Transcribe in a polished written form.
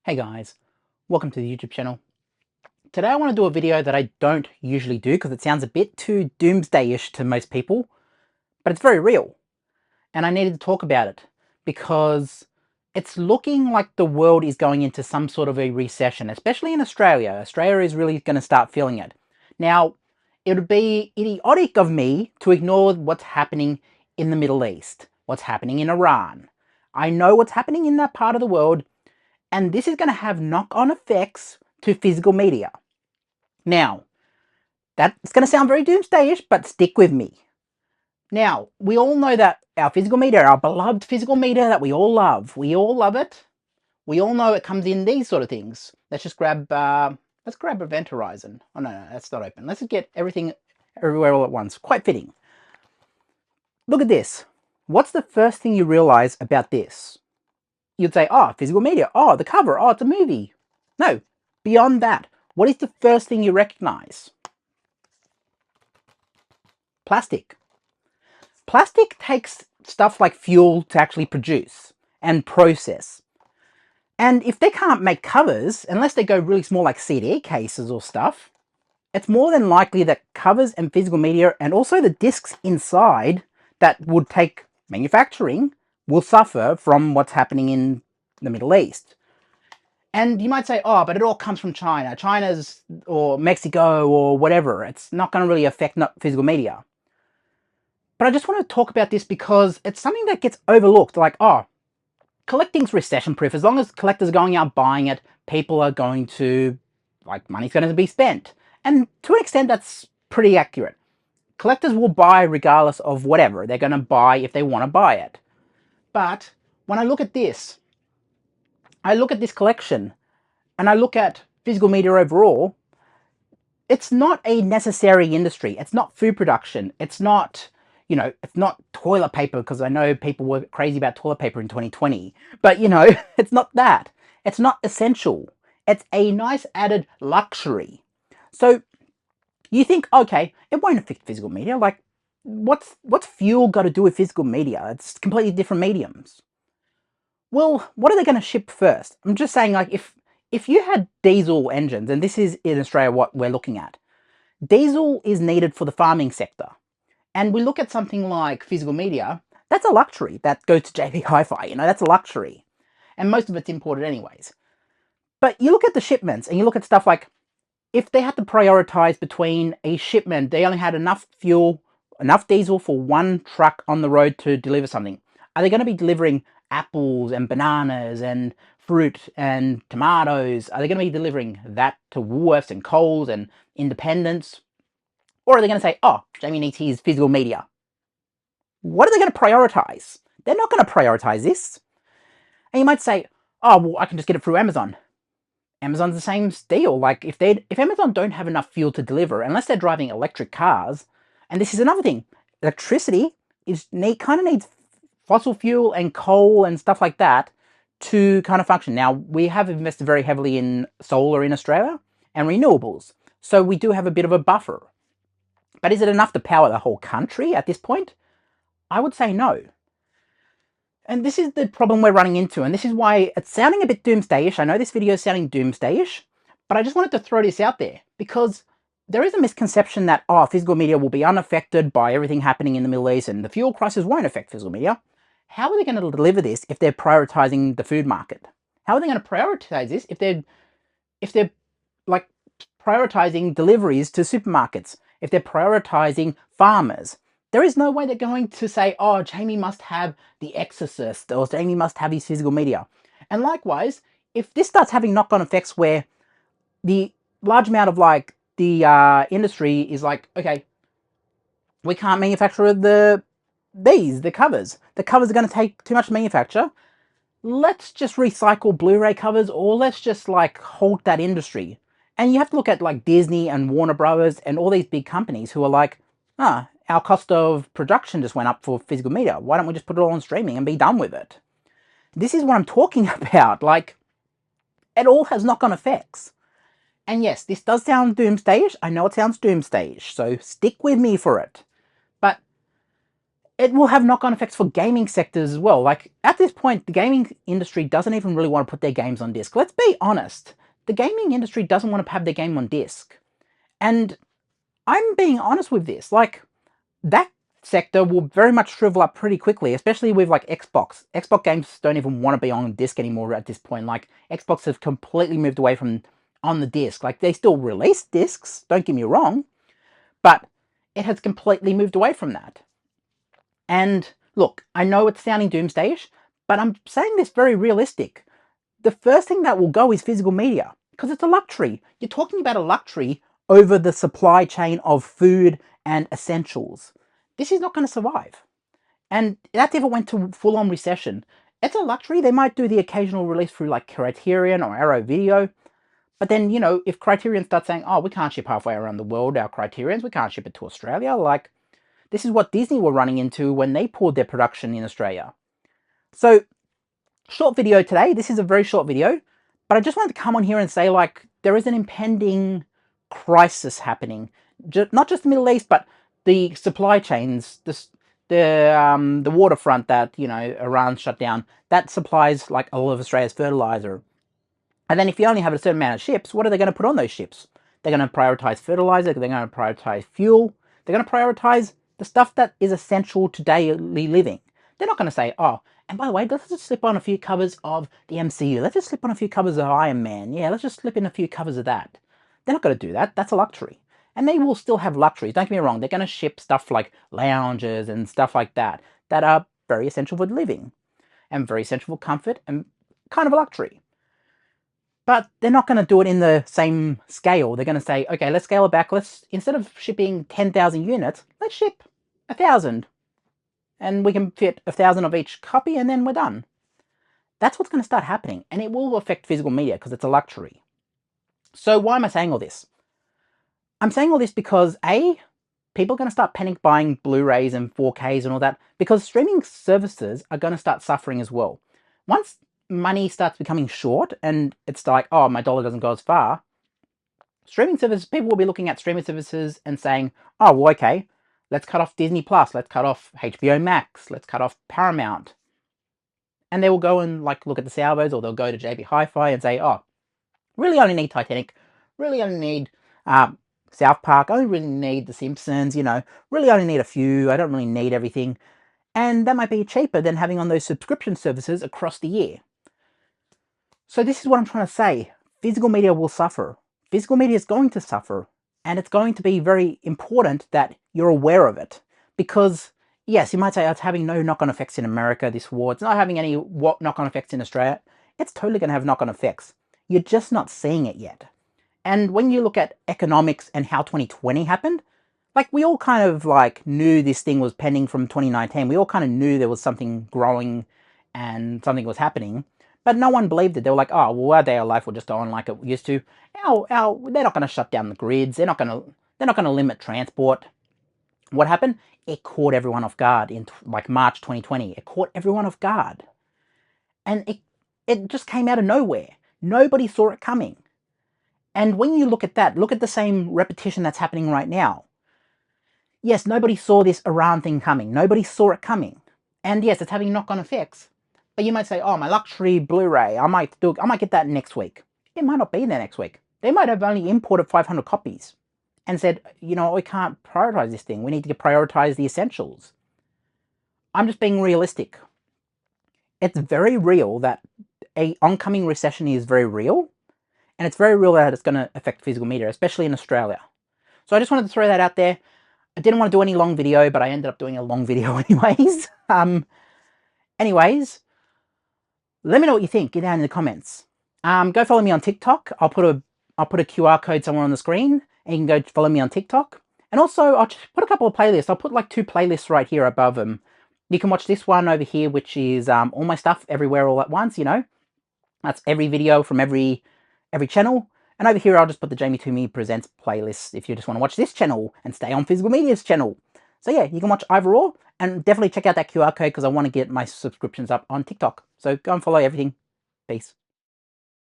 Hey guys, welcome to the YouTube channel. Today I want to do a video that I don't usually do because it sounds a bit too doomsday-ish to most people, but it's very real. And I needed to talk about it because it's looking like the world is going into some sort of a recession, especially in Australia. Australia is really going to start feeling it. Now, it would be idiotic of me to ignore what's happening in the Middle East, what's happening in Iran. I know what's happening in that part of the world, and this is going to have knock-on effects to physical media. Now, that's going to sound very doomsday-ish, but stick with me. Now, we all know that our physical media, our beloved physical media that we all love it. We all know it comes in these sort of things. Let's grab Event Horizon. Oh, no, that's not open. Let's just get everything everywhere all at once. Quite fitting. Look at this. What's the first thing you realize about this? You'd say, oh, physical media. Oh, the cover. Oh, it's a movie. No, beyond that, what is the first thing you recognize? Plastic. Plastic takes stuff like fuel to actually produce and process. And if they can't make covers, unless they go really small like CD cases or stuff, it's more than likely that covers and physical media and also the discs inside that would take manufacturing will suffer from what's happening in the Middle East. And you might say, oh, but it all comes from China. Or Mexico or whatever. It's not going to really affect physical media. But I just want to talk about this because it's something that gets overlooked. Like, oh, collecting's recession proof. As long as collectors are going out buying it, people are going to, money's going to be spent. And to an extent, that's pretty accurate. Collectors will buy regardless of whatever. They're going to buy if they want to buy it. But when I look at this, collection, and I look at physical media overall, it's not a necessary industry. It's not food production. It's not, it's not toilet paper, because I know people were crazy about toilet paper in 2020. But, it's not that. It's not essential. It's a nice added luxury. So you think, okay, it won't affect physical media. Like, what's fuel got to do with physical media? It's completely different mediums. Well, what are they going to ship first? I'm just saying, like, if you had diesel engines, and this is in Australia what we're looking at, diesel is needed for the farming sector. And we look at something like physical media, that's a luxury. That goes to JB Hi-Fi, that's a luxury. And most of it's imported anyways. But you look at the shipments, and you look at stuff like, if they had to prioritize between a shipment, they only had enough fuel, enough diesel for one truck on the road to deliver something. Are they going to be delivering apples and bananas and fruit and tomatoes? Are they going to be delivering that to Woolworths and Coles and Independents? Or are they going to say, oh, Jamie needs his physical media? What are they going to prioritize? They're not going to prioritize this. And you might say, oh, well, I can just get it through Amazon. Amazon's the same deal. Like, if Amazon don't have enough fuel to deliver, unless they're driving electric cars, and this is another thing, electricity kind of needs fossil fuel and coal and stuff like that to kind of function. Now, we have invested very heavily in solar in Australia and renewables, so we do have a bit of a buffer. But is it enough to power the whole country at this point? I would say no. And this is the problem we're running into, and this is why it's sounding a bit doomsday-ish. I know this video is sounding doomsday-ish, but I just wanted to throw this out there because there is a misconception that, oh, physical media will be unaffected by everything happening in the Middle East and the fuel crisis won't affect physical media. How are they going to deliver this if they're prioritizing the food market? How are they going to prioritize this if they're like prioritizing deliveries to supermarkets, if they're prioritizing farmers? There is no way they're going to say, oh, Jamie must have The Exorcist or Jamie must have his physical media. And likewise, if this starts having knock-on effects where the large amount of the industry is like, okay, we can't manufacture the covers. The covers are going to take too much to manufacture. Let's just recycle Blu-ray covers, or let's just halt that industry. And you have to look at Disney and Warner Brothers and all these big companies who are like, our cost of production just went up for physical media. Why don't we just put it all on streaming and be done with it? This is what I'm talking about. It all has knock-on effects. And yes, this does sound doomsday-ish. I know it sounds doomsday-ish, so stick with me for it. But it will have knock-on effects for gaming sectors as well. Like, at this point, the gaming industry doesn't even really want to put their games on disc. Let's be honest. The gaming industry doesn't want to have their game on disc. And I'm being honest with this. Like, that sector will very much shrivel up pretty quickly, especially with like Xbox. Xbox games don't even want to be on disc anymore at this point. Like, Xbox have completely moved away from on the disc. Like, they still release discs, don't get me wrong, but it has completely moved away from that. And look, I know it's sounding doomsdayish, but I'm saying this very realistic. The first thing that will go is physical media, because it's a luxury. You're talking about a luxury over the supply chain of food and essentials. This is not going to survive. And that's if it went to full-on recession. It's a luxury. They might do the occasional release through like Criterion or Arrow Video. But then, you know, if Criterion starts saying, oh, we can't ship halfway around the world, our Criterions, we can't ship it to Australia, like, this is what Disney were running into when they pulled their production in Australia. So, short video today. This is a very short video, but I just wanted to come on here and say, like, there is an impending crisis happening. Not just the Middle East, but the supply chains, the waterfront that, you know, Iran shut down, that supplies like all of Australia's fertilizer. And then if you only have a certain amount of ships, what are they going to put on those ships? They're going to prioritize fertilizer, they're going to prioritize fuel, they're going to prioritize the stuff that is essential to daily living. They're not going to say, oh, and by the way, let's just slip on a few covers of the MCU. Let's just slip on a few covers of Iron Man. Yeah, let's just slip in a few covers of that. They're not going to do that. That's a luxury. And they will still have luxuries. Don't get me wrong. They're going to ship stuff like lounges and stuff like that that are very essential for living and very essential for comfort and kind of a luxury. But they're not going to do it in the same scale. They're going to say, okay, let's scale it back. Let's, instead of shipping 10,000 units, let's ship 1,000. And we can fit 1,000 of each copy and then we're done. That's what's going to start happening. And it will affect physical media because it's a luxury. So why am I saying all this? I'm saying all this because A, people are going to start panic buying Blu-rays and 4Ks and all that because streaming services are going to start suffering as well. Once money starts becoming short and it's like, oh, my dollar doesn't go as far, streaming services, people will be looking at streaming services and saying, oh, well, okay, let's cut off Disney Plus, let's cut off HBO Max, let's cut off Paramount. And they will go and like look at the salvos, or they'll go to JB Hi-Fi and say, oh, really only need Titanic, really only need South Park, I only really need The Simpsons, you know, really only need a few, I don't really need everything. And that might be cheaper than having on those subscription services across the year. So this is what I'm trying to say. Physical media will suffer. Physical media is going to suffer. And it's going to be very important that you're aware of it. Because, yes, you might say, oh, it's having no knock-on effects in America, this war. It's not having any knock-on effects in Australia. It's totally going to have knock-on effects. You're just not seeing it yet. And when you look at economics and how 2020 happened, like, we all kind of like knew this thing was pending from 2019. We all kind of knew there was something growing and something was happening. But no one believed it. They were like, oh, well, our day of life will just go on like it used to. They're not going to shut down the grids. They're not going to limit transport. What happened? It caught everyone off guard in like March 2020. It caught everyone off guard. And it just came out of nowhere. Nobody saw it coming. And when you look at that, look at the same repetition that's happening right now. Yes, nobody saw this Iran thing coming. Nobody saw it coming. And yes, it's having knock-on effects. But you might say, oh, my luxury Blu-ray, I might get that next week. It might not be there next week. They might have only imported 500 copies and said, you know, we can't prioritize this thing. We need to prioritize the essentials. I'm just being realistic. It's very real that a oncoming recession is very real. And it's very real that it's going to affect physical media, especially in Australia. So I just wanted to throw that out there. I didn't want to do any long video, but I ended up doing a long video anyways. Anyways, let me know what you think. Get down in the comments. Go follow me on TikTok. I'll put a QR code somewhere on the screen, and you can go follow me on TikTok. And also, I'll just put a couple of playlists. I'll put like 2 playlists right here above them. You can watch this one over here, which is all my stuff everywhere all at once. You know, that's every video from every channel. And over here, I'll just put the Jamie Toomey Presents playlist if you just want to watch this channel and stay on Physical Media's channel. So yeah, you can watch either or, and definitely check out that QR code because I want to get my subscriptions up on TikTok. So go and follow everything. Peace.